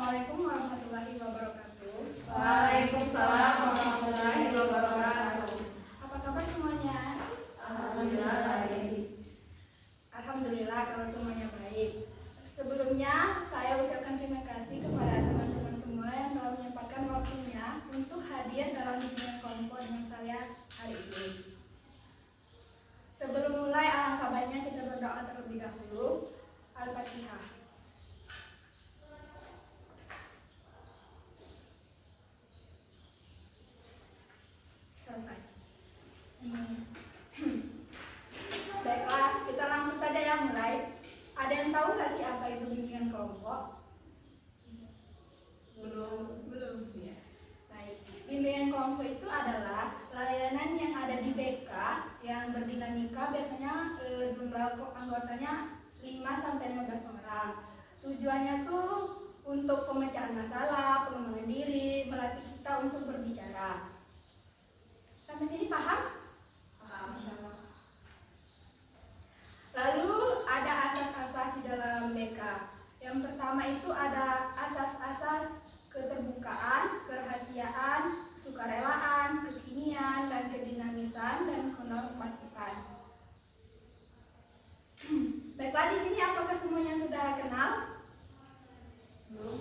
Assalamualaikum warahmatullahi wabarakatuh. Waalaikumsalam warahmatullahi wabarakatuh. Apa kabar semuanya? Alhamdulillah baik. Alhamdulillah kalau semuanya baik. Sebelumnya saya ucapkan terima kasih kepada teman-teman semua yang telah menyempatkan waktunya untuk hadir dalam bimbingan kelompok dengan saya hari ini. Sebelum mulai, alangkah baiknya kita berdoa terlebih dahulu. Al-Fatihah. Selesai. Baiklah, kita langsung saja ya mulai. Ada yang tahu nggak sih apa itu bimbingan kelompok? Belum ya. Baik. Bimbingan kelompok itu adalah layanan yang ada di BK yang berdinamika, biasanya jumlah anggotanya 5-15 orang. Tujuannya tuh untuk pemecahan masalah, pengembangan diri, melatih kita untuk berbicara. Sampai sini paham? Paham, insyaallah. Lalu ada asas-asas di dalam BK. Yang pertama itu ada asas-asas keterbukaan, kerahasiaan, sukarelaan, kekinian, dan kedinamisan, dan kenormatifan. Baiklah, di sini apakah semuanya sudah kenal? Belum.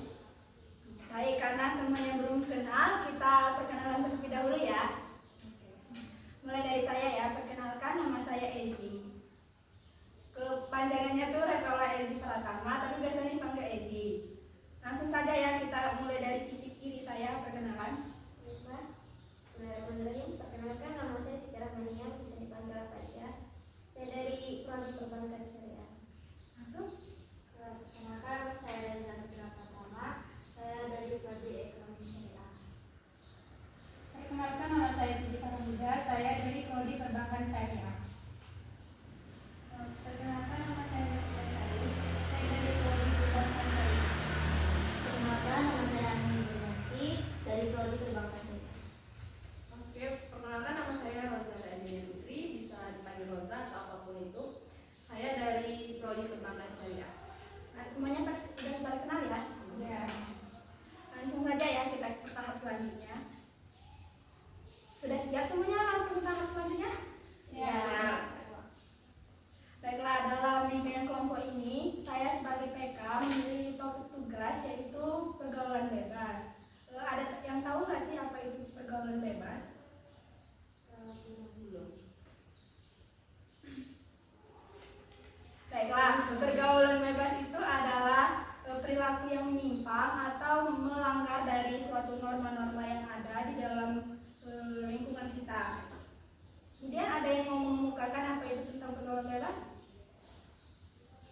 Baik, karena semuanya belum kenal, kita perkenalan terlebih dahulu ya. Mulai dari saya ya, perkenalkan, nama saya Ezi. Kepanjangannya tuh Rekola Ezi Pratama, tapi biasanya dipanggil Ezi. Langsung saja ya, kita mulai dari sisi kiri saya perkenalan. Bismillahirrahmanirrahim. Perkenalkan, nama saya Siti Rahmania, bisa dipanggil apa aja. Saya dari Prodi Perbankan Syariah. Langsung. Perkenalkan, saya dari Zahra Pratama, saya dari Prodi Ekonomi Syariah. Perkenalkan, nama saya Cici Farida, saya dari Prodi Perbankan Syariah. Perkenalkan, nama saya Nurul Sari, saya dari Prodi Perbankan Syariah. Perkenalkan, nama saya Ani Nurati, dari Prodi Perbankan Syariah. Oke, perkenalkan nama saya Roza Daniel Putri, bisa dipanggil Roza atau apapun itu. Saya dari Prodi Perbankan Syariah. Nah, semuanya sudah pada kenal ya? Ya. Langsung saja ya kita ke tahap selanjutnya. Sudah siap semuanya langsung ke tahap selanjutnya? Siap. Baiklah, dalam bimbingan kelompok ini saya sebagai PK memilih topik tugas yaitu pergaulan bebas. Ada yang tahu nggak sih apa itu pergaulan bebas? Belum. Baiklah, pergaulan bebas itu adalah perilaku yang menyimpang atau melanggar dari suatu norma-norma yang ada di dalam lingkungan kita. Kemudian ada yang mau mengemukakan apa itu tentang pergaulan bebas?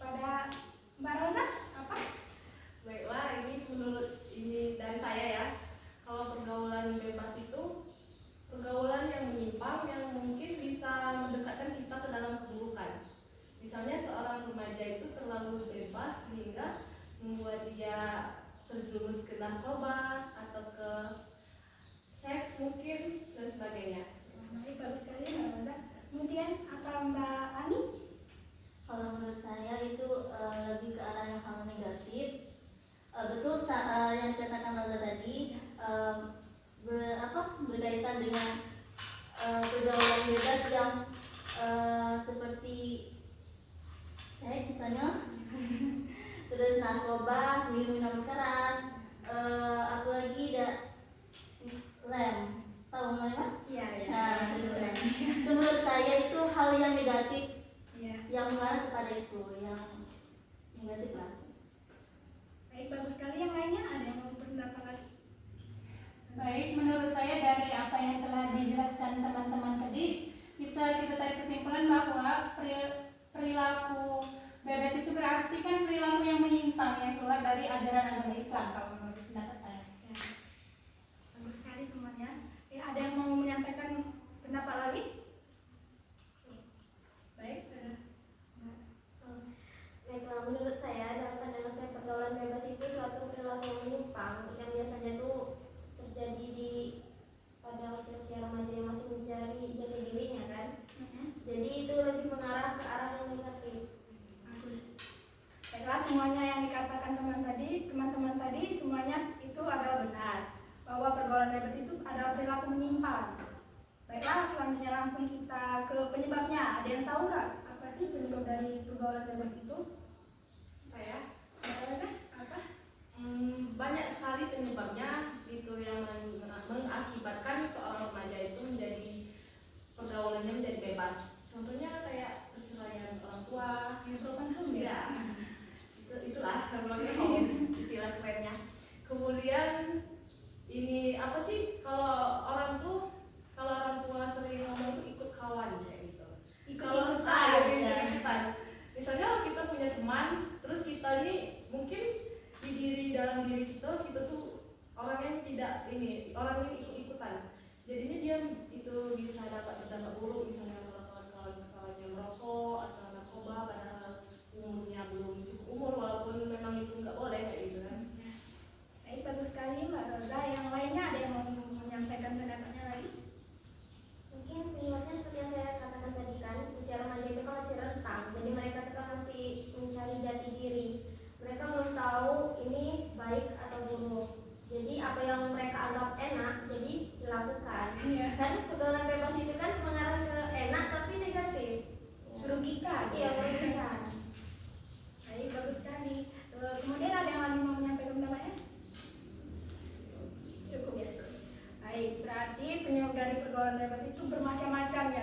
Pada Mbak Rosa, apa? Baiklah, ini dari saya ya. Kalau pergaulan bebas itu pergaulan yang menyimpang yang mungkin bisa mendekatkan kita ke dalam keburukan. Misalnya seorang remaja itu terlalu bebas sehingga membuat dia terjerumus ke narkoba atau ke seks mungkin dan sebagainya. Baik, bagus sekali Mbak Rosa. Kemudian apa Mbak Ani? Kalau menurut saya itu lebih ke arah yang hal negatif. Betul yang dikatakan Rosa tadi, berkaitan dengan pergaulan bebas yang seperti seks misalnya, terus narkoba, minum keras, apalagi lem, tahu nggak Pak? Iya, ya. Nah, itu lem. Itu menurut saya itu hal yang negatif, Iya. yang mengarah kepada itu, yang negatif lah. Baik, bagus sekali. Yang lainnya ada yang mau berpendapat lagi? Baik, menurut saya dari apa yang telah dijelaskan teman-teman tadi, bisa kita tarik kesimpulan bahwa perilaku bebas itu berarti kan perilaku yang menyimpang yang keluar dari ajaran agama Islam kalau menurut pendapat saya. Ya. Bagus sekali semuanya. Ada yang mau menyampaikan pendapat lagi? Baik, sudah. Baiklah, menurut saya dalam pandangan saya pergaulan bebas itu suatu perilaku yang menyimpang yang biasanya tuh terjadi pada usia-usia remaja yang masih mencari jati dirinya kan. Jadi itu lebih mengarah ke arah yang negatif. Bagus. Baiklah, semuanya yang dikatakan teman-teman tadi semuanya menyimpang. Baiklah, selanjutnya langsung kita ke penyebabnya. Ada yang tahu nggak apa sih penyebab dari pergaulan bebas itu? Saya Apa? banyak sekali penyebabnya itu yang mengakibatkan seorang remaja itu menjadi pergaulannya menjadi bebas. Contohnya kayak perceraian orang tua, Broken home ya, itulah broken home istilah kerennya. Kemudian ini apa sih kalau orang tua sering ngomong tuh ikut kawan kayak gitu. Ikut-ikutan, ya. Ikutan. Misalnya kita punya teman, terus kita ini mungkin dalam diri kita tuh orang yang tidak orang ini ikut-ikutan. Jadinya dia itu bisa dapat berdampak buruk, misalnya kawan-kawan yang merokok atau narkoba padahal umurnya belum cukup umur, walaupun memang itu nggak boleh kayak gitu kan. Baik, bagus sekali Mbak Roza. Yang lainnya ada yang mau menyampaikan pendapatnya lagi? Mungkin penyebabnya seperti yang saya katakan tadi kan, usia remaja itu kan masih rentang, jadi mereka itu kan masih mencari jati diri. Mereka belum tahu ini baik atau buruk. Jadi apa yang mereka anggap enak, jadi dilakukan. Iya. Kan pergaulan bebas itu kan mengarah ke enak tapi negatif. Merugikan. Iya, merugikan. Baik, bagus sekali. Kemudian ada yang lagi mau menyampaikan pendapatnya? Cukup ya. Baik, berarti penyebab dari pergaulan bebas itu bermacam-macam ya,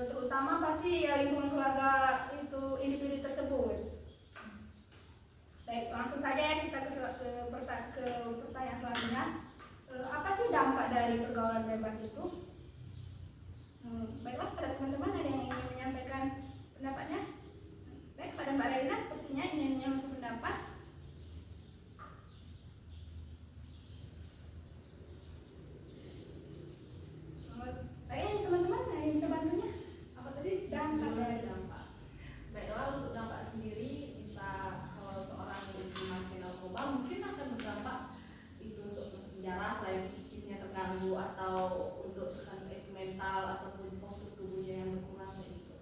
terutama pasti ya lingkungan keluarga itu individu tersebut. Baik, langsung saja ya kita ke pertanyaan selanjutnya. Apa sih dampak dari pergaulan bebas itu? Baiklah, pada teman-teman ada yang ingin menyampaikan pendapatnya? Baik, pada Mbak Reza sepertinya ingin menyampaikan pendapat. Baik, teman-teman ada yang bisa bantunya? Apa tadi? Dampak dari dampak. Baiklah, untuk dampak sendiri bisa kalau seorang itu masih narkoba mungkin akan berdampak itu untuk masuk penjara selain psikisnya terganggu atau untuk tekanan mental ataupun postur tubuhnya yang berkurang kayak gitu.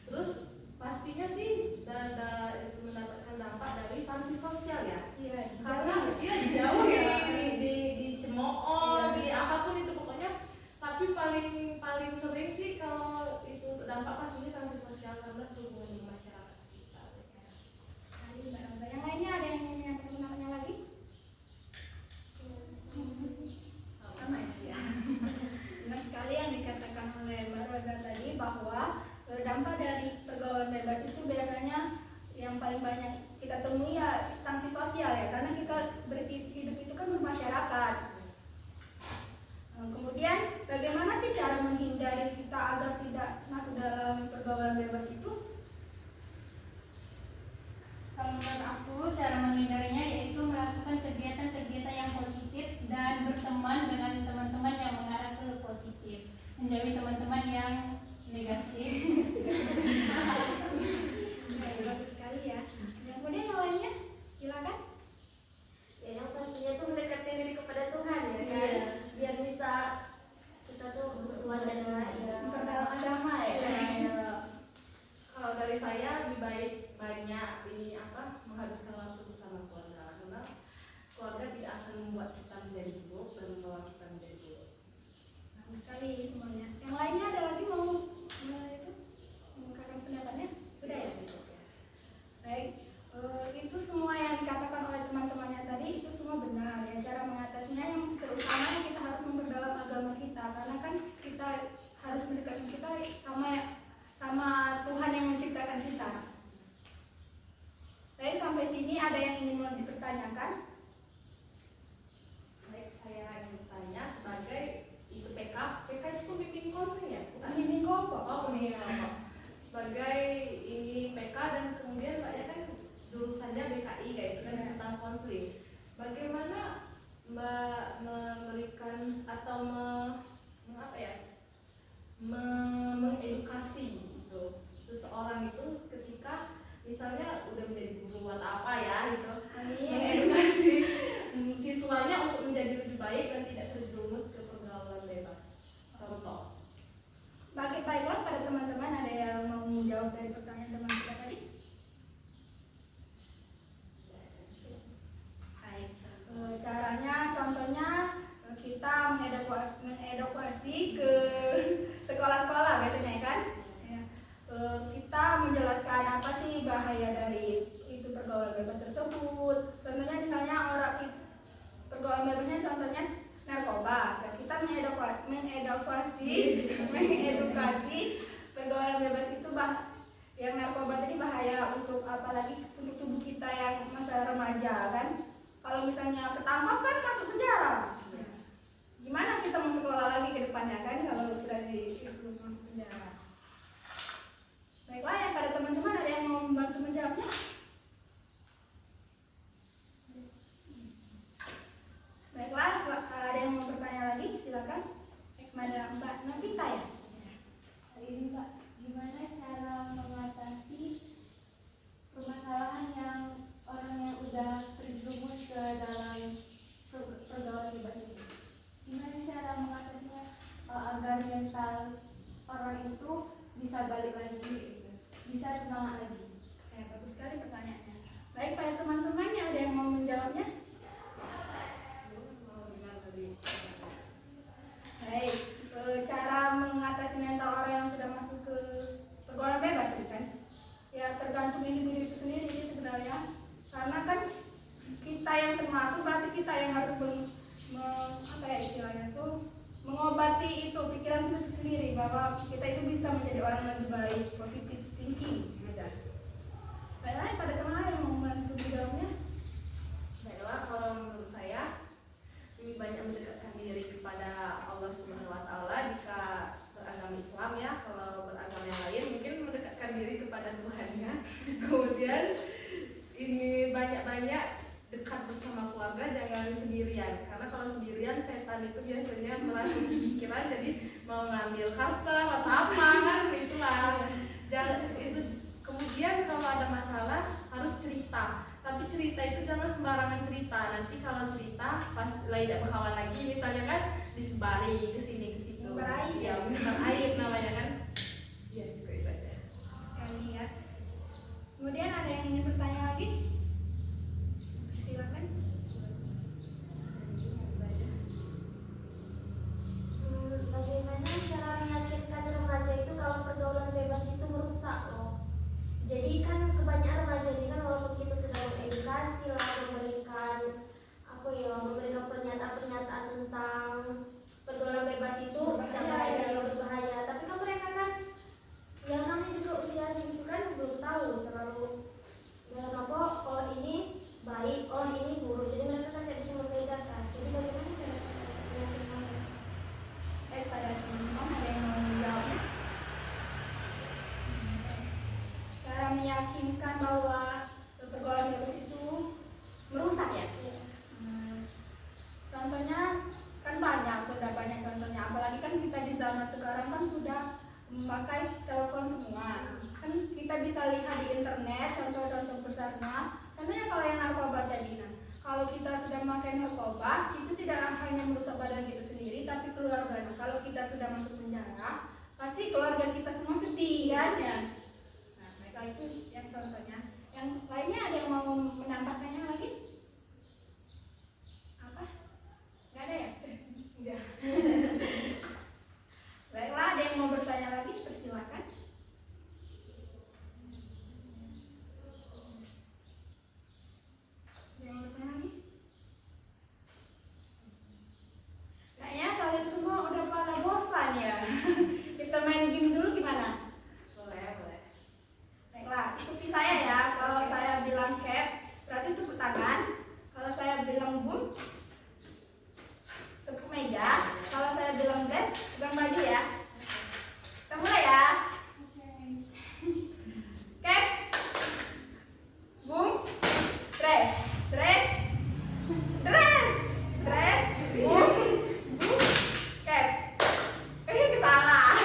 Terus pastinya sih itu mendapatkan dampak dari sanksi sosial ya. Iya, Karena dia dijauhi, dicemooh, di apapun itu pokoknya. Tapi paling sering sih kalau itu untuk dampak pastinya sanksi sosial karena hubungan dengan masyarakat sekitar. sekali Mbak Roza. Yang lainnya ada yang ingin menyampaikan pendapatnya lagi? Sama ya. Benar sekali yang dikatakan oleh Mbak Roza tadi bahwa dampak dari pergaulan bebas itu biasanya yang paling banyak kita temui ya sanksi sosial ya, karena kita hidup itu kan bermasyarakat. Kemudian bagaimana sih cara menghindari kita agar tidak masuk dalam pergaulan bebas itu? Kalau menurut aku cara menghindarinya yaitu melakukan kegiatan-kegiatan yang positif dan berteman dengan teman-teman yang mengarah ke positif, menjauhi teman-teman yang negatif. Bagus sekali ya. Kemudian yang lainnya, silakan. Ya, yang pastinya itu mendekatkan diri kepada Tuhan ya kan. Iya. Biar bisa kita tuh berwarna ya. Memperdalam agama ya. Iya. Kalau dari saya lebih baik banyak menghabiskan waktu bersama keluarga karena keluarga tidak akan membuat kita menjadi buruk dan membawa kita menjadi buruk. Bagus sekali semuanya. Yang lainnya ada lagi mau mengungkapkan pendapatnya? Sudah ya? Baik, itu semua yang dikatakan oleh teman-temannya tadi itu semua benar ya. Cara mengatasinya yang terutama kita harus memperdalam agama kita, karena kan kita harus mendekatkan kita sama Tuhan yang menciptakan kita. Baik, sampai sini ada yang ingin mau dipertanyakan? Baik, saya ingin bertanya sebagai itu PK itu pemimpin konseling ya? Bukan? Pemimpin kelompok. Oh, pemimpin kelompok. Sebagai ini PK dan kemudian Mbaknya kan jurusannya BKI kayak itu kan tentang konseling. Bagaimana Mbak memberikan atau mengedukasi gitu seseorang itu ketika misalnya udah menjadi guru atau apa ya gitu, mengedukasi siswanya untuk menjadi lebih baik dan tidak terjerumus ke pergaulan bebas. Contoh. Baiklah, pada teman-teman ada yang mau menjawab dari pertanyaan teman kita tadi? Baik, caranya contohnya kita mengedukasi mengedukasi ke sekolah-sekolah biasanya kan. Ya. Kita menjelaskan apa sih bahaya dari itu pergaulan bebas tersebut. Contohnya misalnya pergaulan bebasnya contohnya narkoba. Ya, kita mengedukasi pergaulan bebas itu yang narkoba tadi bahaya untuk apalagi untuk tubuh kita yang masa remaja kan. Kalau misalnya ketangkap kan masuk penjara. Gimana kita mau sekolah lagi ke depannya kan kalau sudah masuk penjara. Baiklah, ya pada teman-teman ada yang mau membantu menjawabnya? Baiklah, ada yang mau bertanya lagi silakan. Kepada Mbak Novita ya. Izin Pak, gimana cara mengatasi permasalahan yang orang yang udah terjerumus ke dalam pergaulan bebas itu? Gimana cara mengatasinya agar mental orang itu bisa balik lagi, gitu, bisa semangat lagi? Ya, bagus sekali pertanyaannya. Baik, pada teman-temannya ada yang mau menjawabnya? Baik, cara mengatasi mental orang yang sudah masuk ke pergaulan bebas kan? Ya tergantung individu itu sendiri sih sebenarnya. Karena kan kita yang termasuk berarti kita yang harus apa ya istilahnya tuh mengobati itu pikiran itu sendiri bahwa kita itu bisa menjadi orang yang lebih baik, positif thinking aja. Baiklah, pada teman yang mau membantu menjawabnya. Baiklah, kalau menurut saya lebih banyak mendekatkan diri kepada Allah Subhanahu wa taala jika beragama Islam ya. Kalau beragama yang lain mungkin mendekatkan diri kepada Tuhannya. Kemudian ini banyak-banyak dekat bersama keluarga, jangan sendirian. Karena kalau sendirian setan itu biasanya merasuki pikiran, jadi mau ngambil harta atau apa kan itulah. Jangan itu. Kemudian kalau ada masalah harus cerita. Tapi cerita itu jangan sembarangan cerita. Nanti kalau cerita pas lagi tidak berkawan lagi, misalnya kan disebari ke sini ke situ. Menyebar aib Ya, menyebar aib namanya kan. Ya juga itu aja. Sekali ya. Kemudian ada yang ingin bertanya lagi? Silakan. Bagaimana cara meyakinkan remaja itu kalau pergaulan bebas itu merusak loh? Jadi kan kebanyakan remaja ini kan walaupun kita sudah mengedukasi lah, memberikan pernyataan-pernyataan tentang pergaulan bebas itu yang berbahaya, tapi kan mereka kan yang namanya juga usia segitu kan belum tahu terlalu dalam apa, oh ini baik, oh ini buruk, jadi mereka kan tidak bisa membedakan. Jadi bagaimana cara meyakinkan? Baik, pada teman-teman ada yang mau menjawabnya? Cara meyakinkan bahwa pergaulan bebas itu merusak ya? Contohnya kan sudah banyak contohnya. Apalagi kan kita di zaman sekarang kan sudah memakai telepon semua. Kan kita bisa lihat di internet contoh-contoh besarnya. Contohnya kalau yang narkoba tadi, kalau kita sudah memakai narkoba itu tidak hanya merusak badan kita sendiri, tapi keluarga. Kalau kita sudah masuk penjara, pasti keluarga kita semua sedih kan ya. Nah, mereka itu yang contohnya. Yang lainnya ada yang mau menambahkannya lagi? Apa? Nggak ada ya? Enggak. Baiklah, ada yang mau bertanya lagi? Persilakan. Yang mau bertanya lagi? Kayaknya kalian semua udah pada bosan ya. Kita main game dulu gimana? Boleh. Baiklah, ikuti saya ya. Kalau saya bilang cap, berarti tepuk tangan. Kalau saya bilang boom, tepuk meja. Kalau saya bilang dress, pegang baju ya. Kita mulai ya. Caps, boom, dress, dress, dress, dress, boom, boom, caps. Salah.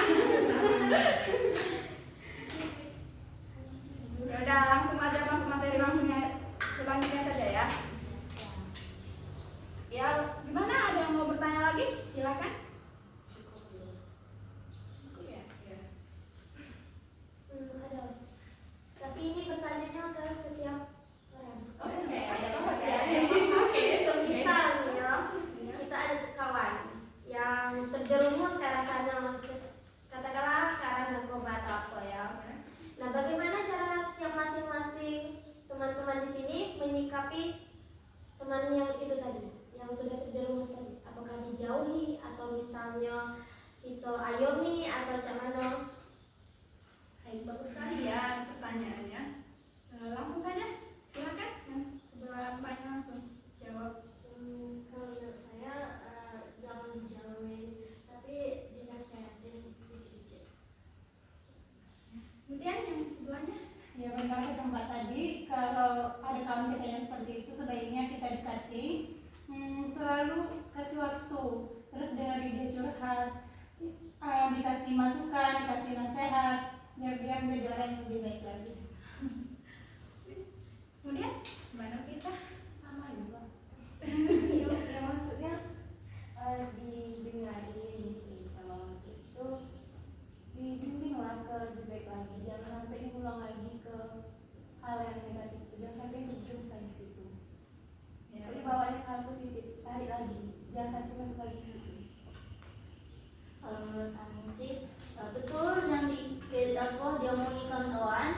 Ya udah, langsung aja masuk materi selanjutnya saja ya. Ya, gimana? Ada yang mau bertanya lagi? Silakan. Cukup ya? Ya. Ada. Tapi ini pertanyaannya ke setiap orang. Oke. Semisal nih ya, kita ada kawan yang terjerumus itu tadi yang sudah terjerumus tadi, apakah dijauhi atau misalnya kita ayomi atau macam mana? Baik, bagus sekali ya pertanyaannya. Langsung saja, silakan yang sebelah mbaknya langsung jawab. Kalau menurut saya jangan dijauhin, tapi dinasehatin dikit-dikit. Kemudian yang sebelahnya, Ya benar kata Mbak tadi, kalau ada kawan kita yang seperti itu sebaiknya kita dekati, selalu kasih waktu, terus dengerin dia curhat, dikasih masukan, dikasih nasihat, biar dia menjadi orang yang lebih baik lagi. kemudian mbak Novita. Sama juga. Ya maksudnya didengarin cerita lawan itu, dibimbing lah ke lebih baik lagi, jangan sampai diulang lagi ke hal yang negatif itu, jangan sampai dijerumuskan di situ. Ya, Tapi bawanya hal positif, tarik lagi, jangan sampai masuk lagi ke situ. Kalau menurut kami sih betul yang diomongin kawan-kawan.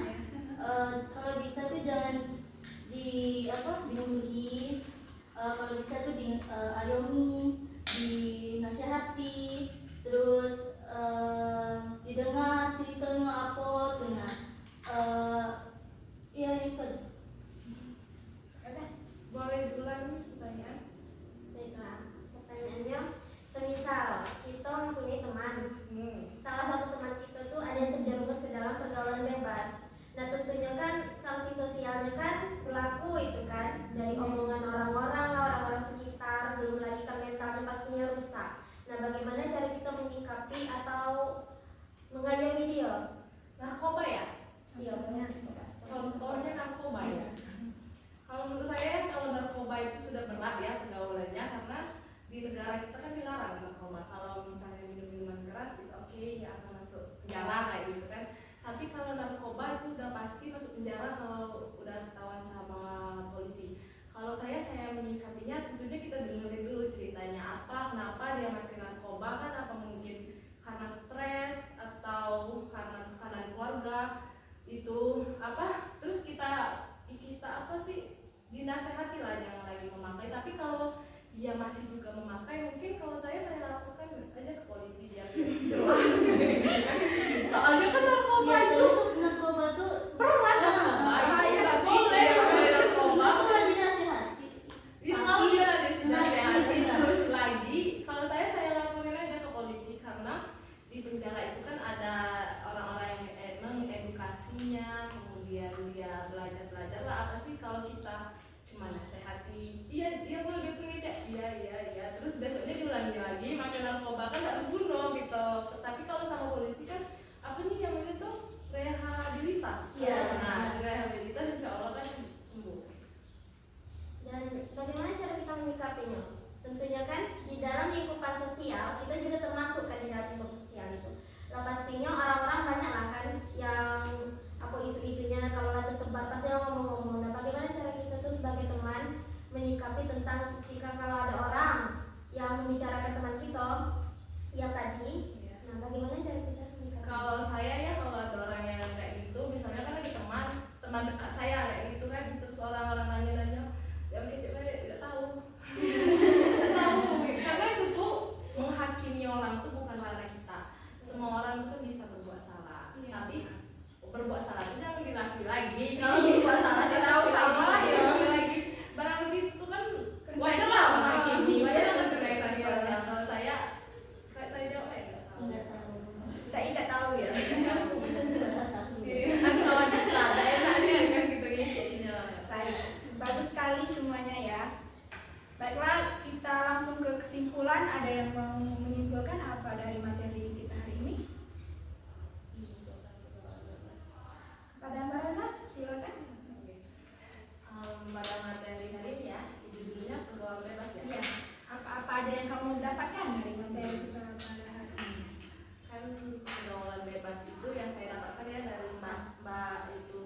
Kalau bisa tuh jangan dimusuhi, kalau bisa tuh diayomi, dinasihati, terus didengar ceritanya apa tuh. Nah, ya itu. Boleh diulangi pertanyaan? Baiklah, pertanyaannya, semisal kita mempunyai teman, salah satu teman kita tuh ada yang terjerumus ke dalam pergaulan bebas. Nah tentunya kan sanksi sosialnya kan berlaku itu kan, dari omongan orang-orang lah, orang-orang sekitar, belum lagi kan mentalnya pastinya rusak. Nah bagaimana cara kita menyikapi atau mengayomi dia? Narkoba ya? Iya benar. Contohnya narkoba ya. Kalau menurut saya kalau narkoba itu sudah berat ya pergaulannya, karena di negara kita kan dilarang narkoba. Kalau misalnya minum minuman keras, is oke, ya akan masuk penjara kayak gitu kan. Tapi kalau narkoba itu udah pasti masuk penjara kalau udah ketahuan sama polisi. Kalau saya menyikapinya tentunya kita dengerin dulu ceritanya apa, kenapa dia pakai narkoba, kan apa mungkin karena stres atau karena tekanan keluarga itu apa, terus kita apa sih, dinasehati lah jangan lagi memakai. Tapi kalau dia masih juga memakai, mungkin kalau saya lakukan aja ke polisi biar soalnya kan narkoba Ya, itu narkoba tuh berat, narkoba itu nggak boleh pakai narkoba. itu lagi nasihati. Ya kalau dia ada dinasehati terus lagi, kalau saya laporin aja ke polisi, karena di penjara itu kan ada orang-orang yang mengedukasinya, kemudian dia belajar lah apa sih kalau kita cuma nasehati, iya boleh gitu iya, terus besoknya diulangi lagi makin narkoba, kan gak berguna gitu. Tapi kalau sama polisi kan apa nih yang ini tuh rehabilitas. Iya. Nah rehabilitas insya Allah kan sembuh. Dan bagaimana cara kita menyikapinya? Tentunya kan di dalam lingkupan sosial kita juga termasuk kan di dalam lingkup sosial itu. Lah pastinya orang-orang banyak lah kan yang apa isu-isunya kalau ada tersebar pasti orang ngomong-ngomong. Nah bagaimana cara kita tuh sebagai teman menyikapi tentang jika kalau ada orang yang membicarakan teman kita yang tadi, nah bagaimana cara kita menyikapi? Kalau saya ya kalau ada orang yang kayak gitu, misalnya kan ada teman dekat saya kayak gitu kan, terus orang-orang nanya-nanya, ya kecil tidak tahu. Tidak tahu, karena itu tuh menghakimi orang tuh bukan ranah kita. Semua orang tuh bisa berbuat salah, tapi berbuat salah itu jangan dilaki lagi. Kalau berbuat salah dia tahu salah ya lagi. Barang lebih itu kan wajar lah menghakimi, wajar lah berkaitan sosial. Kalau saya jawab enggak tahu. Enggak tahu. Saya tidak tahu ya. Kan kawan dekat, enaknya kan gitu ngisinya. Baik, bagus sekali semuanya ya. Baiklah, kita langsung ke kesimpulan. Ada yang mau menyimpulkan apa dari materi kita hari ini? Pada Mbak Rosa, silakan. Pada materi hari ini ya, judulnya pergaulan bebas ya. Iya. Apa ada yang kamu dapatkan dari materi kita pada hari ini? Kan pergaulan bebas itu yang saya dapatkan ya dari Mbak itu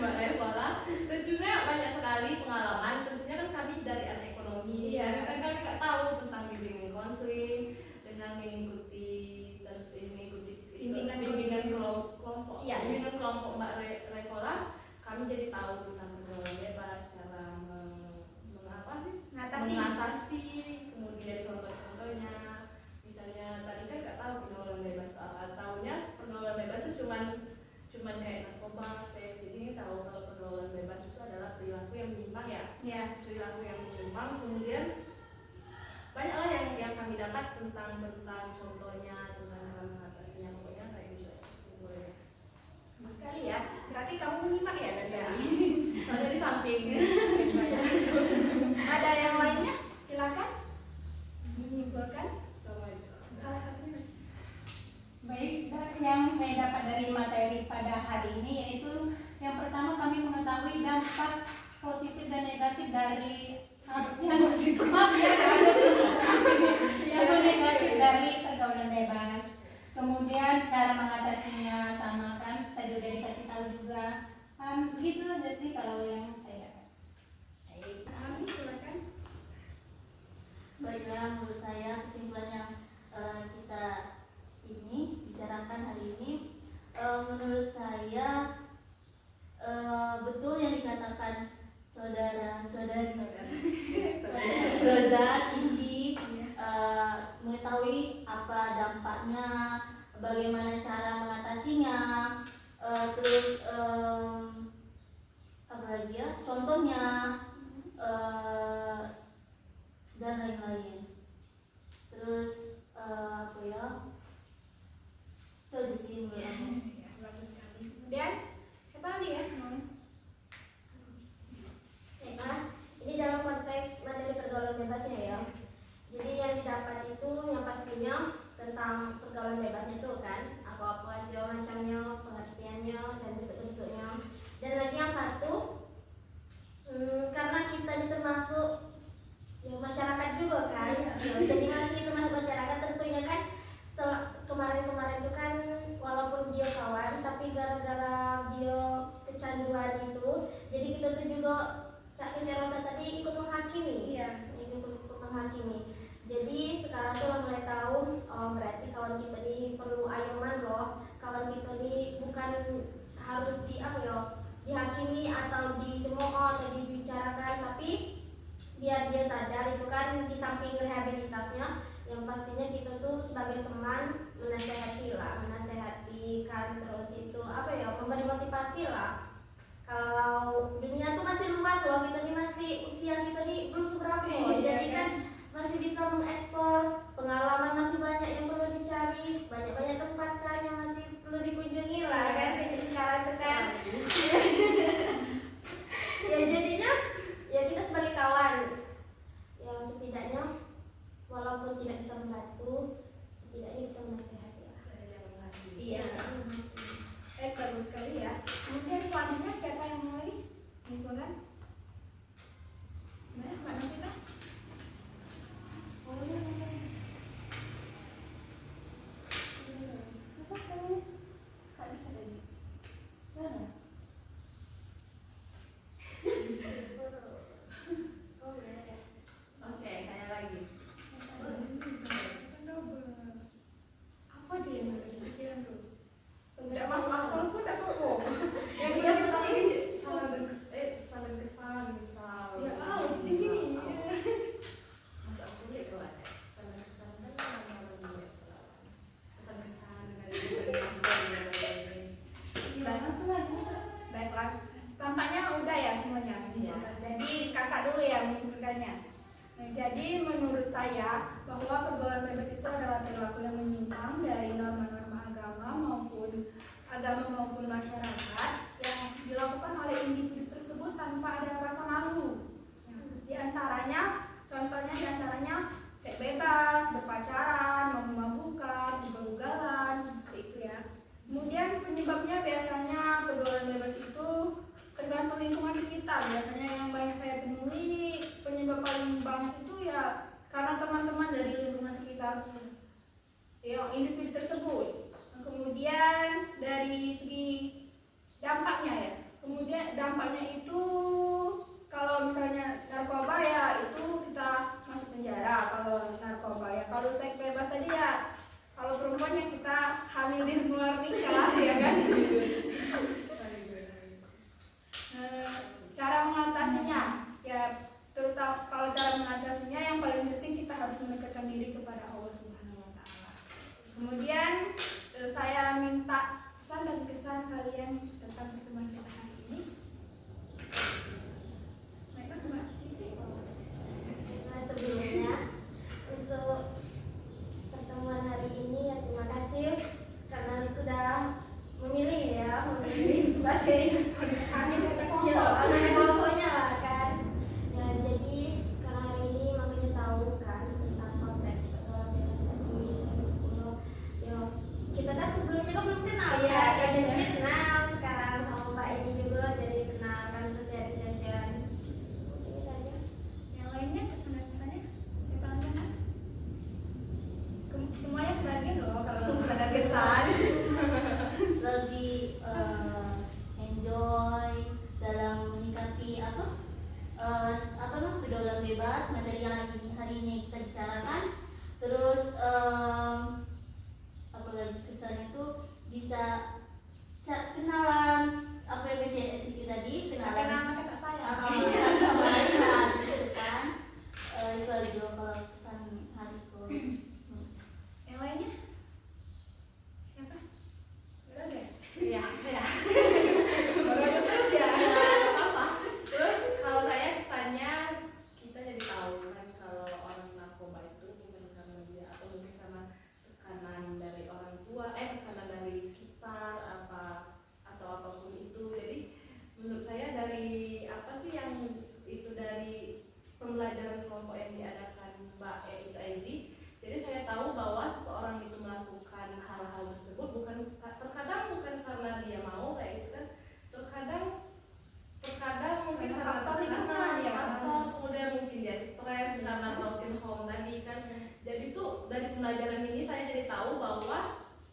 Revola. Tentunya banyak sekali pengalaman. Tentunya kan kami dari anak ekonomi, Iya. kan kami nggak tahu tentang bimbingan konseling dengan mengikuti bimbingan kelompok. Iya. Bimbingan kelompok Mbak Revola. Kami tentang contohnya, tentang cara mengatasinya, pokoknya kayak gitu ya. Boleh. Bagus sekali ya. Berarti kamu menyimak ya dari tadi. Soalnya di samping. Ada yang lainnya? Silakan menyimpulkan Sama aja. salah satunya. Baik, yang saya dapat dari materi pada hari ini yaitu yang pertama kami mengetahui dampak positif dan negatif dari yang positif yang negatif dari pergaulan bebas. Kemudian cara mengatasinya sama kan tadi udah dikasih tahu juga. Gitu aja sih kalau yang saya dapat. Baik, Ami silakan. Baiklah, menurut saya kesimpulan yang kita ini bicarakan hari ini, menurut saya betul yang dikatakan saudara-saudari Roza, Cici, mengetahui apa dampaknya, bagaimana cara mengatasinya, terus apa lagi ya, contohnya, dan lain-lain. Terus apa ya? Itu aja sih menurut aku. Ya, bagus sekali. Kemudian siapa lagi ya? Saya ini dalam konteks materi pergaulan bebasnya ya. Jadi yang didapat itu yang pastinya tentang pergaulan bebasnya itu kan apa aja macamnya, pengertiannya dan bentuk-bentuknya. Dan lagi yang satu, karena kita ini termasuk ya, masyarakat juga kan. Jadi masih termasuk masyarakat tentunya kan. Kemarin-kemarin itu kan walaupun dia kawan tapi gara-gara dia kecanduan itu jadi kita tuh juga Cak Rosa tadi ikut menghakimi. Iya. Ikut menghakimi. Jadi sekarang tuh mulai tahu oh berarti kawan kita ini perlu ayoman loh. Kawan kita ini bukan harus dihakimi atau dicemooh atau dibicarakan, tapi biar dia sadar itu kan di samping rehabilitasnya yang pastinya kita tuh sebagai teman menasehatikan terus itu memberi motivasi lah. Kalau dunia tuh masih luas loh, kita ini masih usia kita ini belum seberapa loh. Jadi kan masih bisa mengekspor pengalaman, masih banyak yang perlu dicari, banyak tempat kan yang masih perlu dikunjungi lah kan jadi sekarang itu kan. Ya jadinya ya kita sebagai kawan yang setidaknya walaupun tidak bisa membantu setidaknya bisa menasehati lah. Iya. Bagus sekali ya. Kemudian selanjutnya siapa yang mau lagi? Menyimpulkan? Gimana Mbak Novita? Oh iya. Coba kamu kali ada di mana? Oke, saya lagi. Apa dia yang berpikiran tuh? Tidak masuk akal pun tidak apa-apa. Yang dia penting saling kesan misal. ya ini. Masuk aku lihat tuh ada. Saling kesan kan kesan kesan Baik, langsung aja. Baiklah, tampaknya udah ya semuanya. Iya. Jadi kakak dulu yang menyimpulkannya. Nah, jadi menurut saya bahwa pergaulan bebas itu adalah perilaku yang menyimpang dari norma-norma agama maupun masyarakat yang dilakukan oleh individu tersebut tanpa ada rasa malu. Contohnya di antaranya seks bebas, berpacaran, mabuk-mabukan, ugal-ugalan, seperti itu ya. Kemudian penyebabnya biasanya pergaulan bebas itu tergantung lingkungan sekitar. Biasanya yang banyak saya temui penyebab paling banyak itu ya karena teman-teman dari lingkungan sekitar yang individu tersebut. Kemudian dari segi dampaknya ya. Kemudian dampaknya itu kalau misalnya narkoba ya itu kita masuk penjara kalau narkoba ya. Kalau seks bebas tadi ya kalau perempuan ya kita hamil di luar nikah ya kan. Cara mengatasinya ya terutama kalau cara mengatasinya yang paling penting kita harus mendekatkan diri kepada Allah Subhanahu wa taala. Kemudian saya minta pesan dan kesan kalian tentang pertemuan kita hari ini. Baiklah Mbak Siti. Nah sebelumnya untuk pergaulan bebas, materi yang hari ini kita bicarakan. Terus apalagi kesannya itu bisa kenalan apa yang BCSIP tadi, Pakai kenalan nama kata saya. sama lain lah di situ kan. Itu aja kalau kesan hariku. Yang lainnya? Siapa? Udah ya? Iya, saya. Baru aja terus ya. Apa? Terus kalau saya kesannya kita jadi tahu kan kalau orang narkoba itu bukan karena dia atau mungkin karena tekanan dari orang tua, tekanan dari sekitar apa atau apapun itu. Jadi menurut saya dari apa sih yang itu dari pembelajaran kelompok yang diadakan Mbak itu Aizi. Jadi saya tahu bahwa seseorang itu melakukan hal-hal tersebut terkadang bukan karena dia mau kayak gitu kan, terkadang mungkin Karena karena faktor lingkungan ya. atau kemudian mungkin dia stres karena broken home tadi kan. Jadi tuh dari pembelajaran ini saya jadi tahu bahwa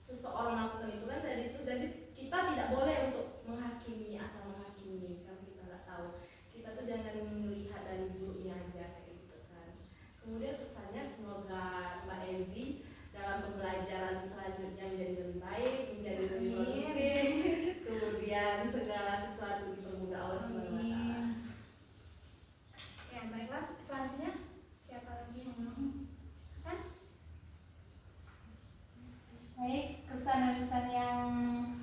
seseorang melakukan itu kan jadi kita tidak boleh untuk menghakimi asal menghakimi kan, kita nggak tahu, kita tuh jangan melihat dari buruknya aja kayak gitu kan. Kemudian pesannya semoga Mbak Elzi dalam pembelajaran selanjutnya menjadi lebih baik, menjadi lebih produktif, kemudian segala sesuatu dipermudah Allah Subhanahu wa Ta'ala. Ya, baiklah, selanjutnya siapa lagi yang mau? Kan? Baik, kesan-kesan yang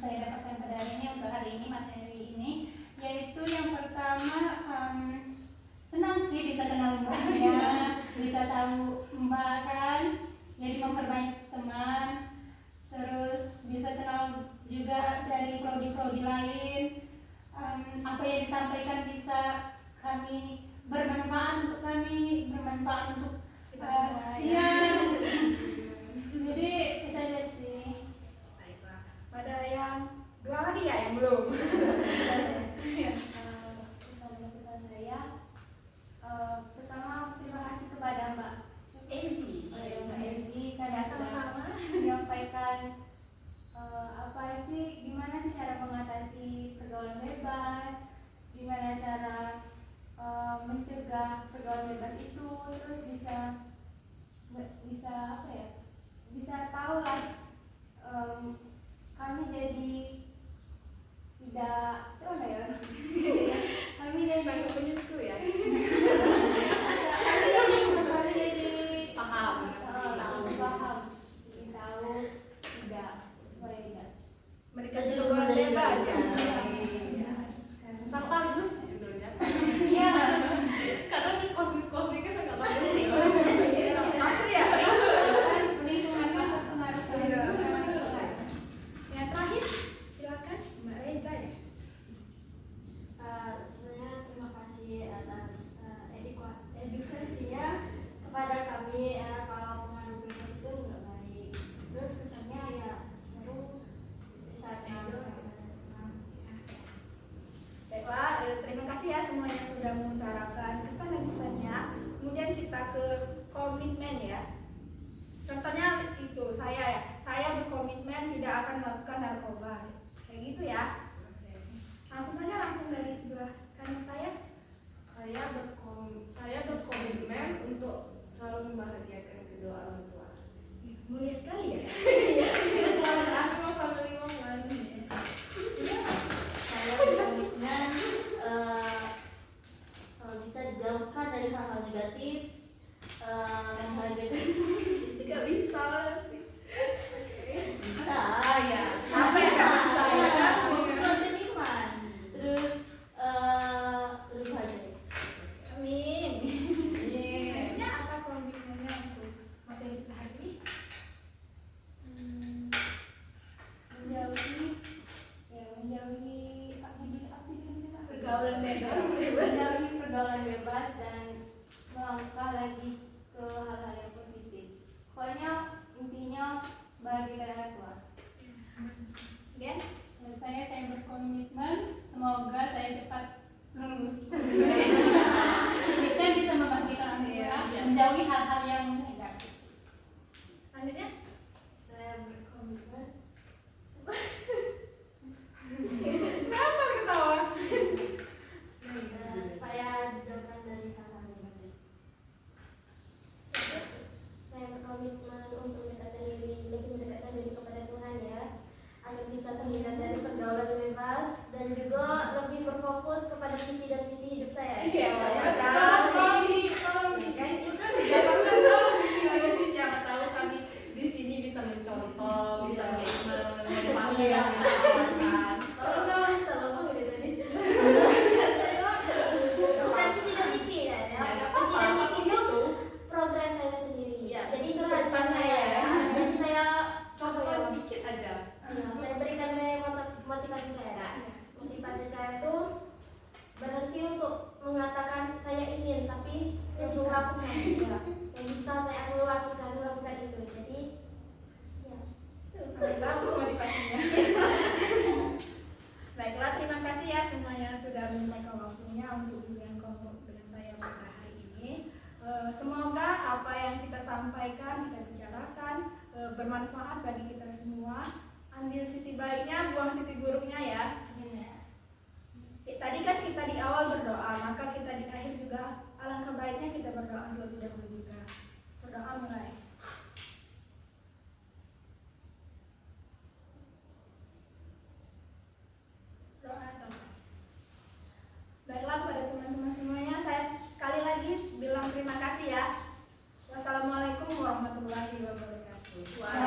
saya dapatkan pada hari ini untuk hari ini, materi ini, yaitu yang pertama, senang sih bisa kenal mbaknya, bisa tahu mbak kan, jadi memperbanyak teman, terus bisa kenal juga dari prodi-prodi lain. Apa yang disampaikan bisa kami bermanfaat untuk kami, bermanfaat untuk Kita semua ya. iya. Jadi kita lihat sih. Baiklah. Pada yang dua lagi ya yang belum. Pesan saya pertama terima kasih kepada Mbak Easy. Mbak Elzi Ya, karena sudah sama-sama. menyampaikan apa sih, gimana sih cara mengatasi pergaulan bebas, gimana cara mencegah pergaulan bebas itu, terus bisa apa ya, bisa tahu lah kami jadi tidak coba ya kami jadi Banyak penyentuh ya. kami jadi Paham. paham, jadi tahu tidak, supaya tidak Mereka juga bebas ya. Iya. Tentang bagus judulnya. Iya. Karena di kos-kosnya kan nggak bagus. Apa ya? Lingkungan aku pengaruh sama. Yang terakhir, silakan Mbak Reza ya. sebenarnya terima kasih atas edukasinya kepada kami, kalau pengaruh bebas itu nggak baik. Terus kesannya ya seru saat Baiklah, terima kasih ya semuanya sudah mengutarakan kesan dan pesannya. Kemudian kita ke komitmen ya. Contohnya itu saya berkomitmen tidak akan melakukan narkoba. Kayak gitu ya. Langsung saja langsung dari sebelah kanan saya. Saya berkomitmen untuk selalu membahagiakan kedua orang tua. Mulia sekali ya. Aku mau family woman. Saya berkomitmen kalau bisa dijauhkan dari hal-hal negatif, membahagiakan Tidak bisa. bisa Ya. Apa yang nggak bisa ya kan? iman, terus lebih bahagia. Amin. Kayaknya apa komitmennya untuk materi kita hari ini? menjauhi Pergaulan bebas. menjauhi pergaulan bebas dan melangkah lagi ke hal-hal yang positif. Pokoknya intinya bahagiakan orang tua. Kemudian Saya berkomitmen semoga saya cepat lulus. Kita bisa membagikan orang tua, menjauhi hal-hal yang negatif. selanjutnya Saya berkomitmen kenapa ketawa? supaya dijauhkan dan misi hidup saya. Iya, Saya kalau di itu kan dijabarkan dong visi-misi, siapa tahu kami di sini bisa mencontoh, bisa memotivasi dan mengarahkan. tolong dong, tolong gitu tadi. Bukan visi dan misi kan ya. Ya, nggak Visi dan apa-apa, misi itu progres saya sendiri. Ya, Jadi itu progres rahasia saya. saya. Jadi saya coba ya. Contoh dikit aja. Ya, saya berikan motivasi saya. Nah, motivasi saya itu berhenti untuk mengatakan saya ingin, tapi langsung lakukan. Ya, saya bisa, saya akan lakukan itu. Jadi, ya. Bagus motivasinya. Baiklah, terima kasih ya semuanya sudah menyempatkan waktunya untuk bimbingan kelompok dengan saya pada hari ini. Semoga apa yang kita sampaikan, kita bicarakan bermanfaat bagi kita semua. Ambil sisi baiknya, buang sisi buruknya ya. Tadi kan kita di awal berdoa, maka kita di akhir juga alangkah baiknya kita berdoa terlebih dahulu juga. Berdoa mulai. Doa sampai. Baiklah kepada teman-teman semuanya, saya sekali lagi bilang terima kasih ya. Wassalamualaikum warahmatullahi wabarakatuh.